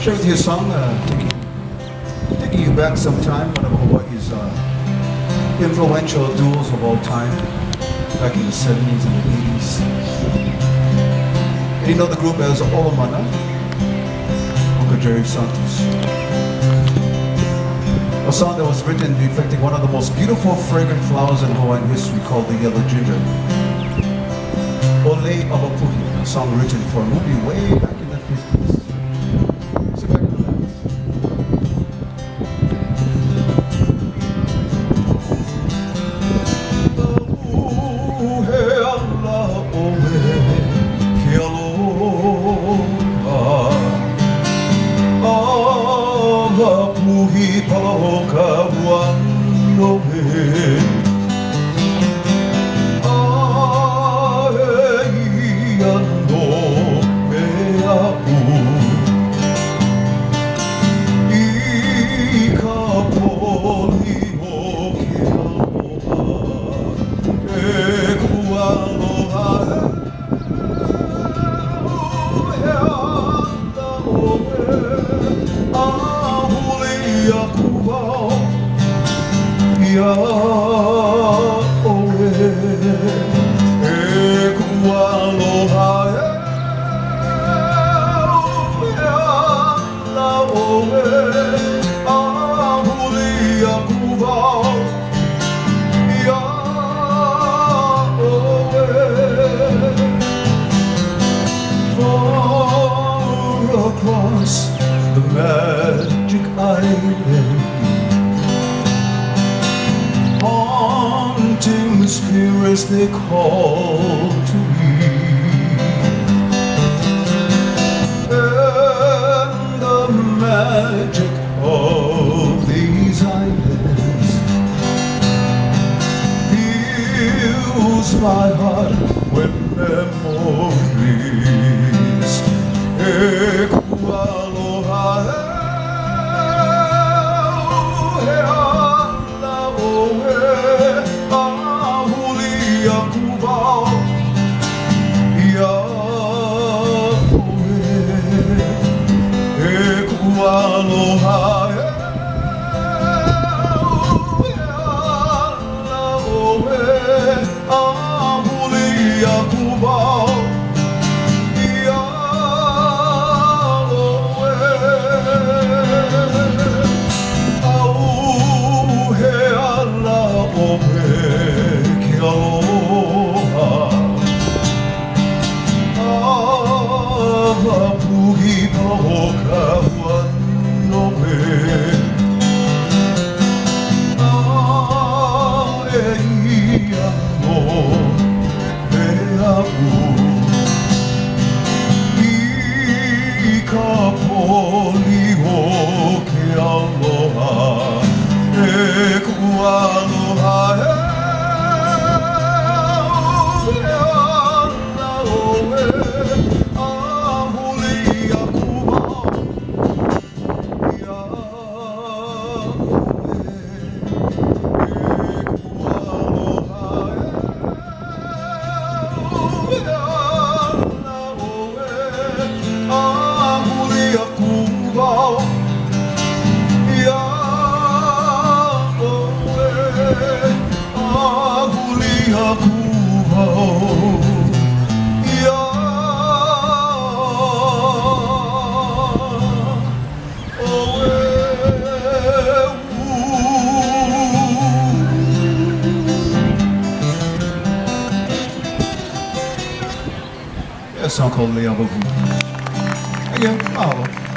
Share with you a song, taking you back some time, one of Hawaii's influential duos of all time, back in the 70s and the 80s. And you know the group as Olomana, Uncle Jerry Santos. A song that was written reflecting one of the most beautiful fragrant flowers in Hawaiian history called the yellow ginger. Ole Awapuhi, a song written for a movie way back in the 50s. Sit back and relax. Awapuhi palaoka wanoe across the magic island, haunting spirits they call to me, and the magic of these islands fills my heart with memories. Awapuhi palaoka wanoe Aeia no mea'u I ka poli o ke aloha E ku aloha A song called Le Awapuhi. Again, mahalo.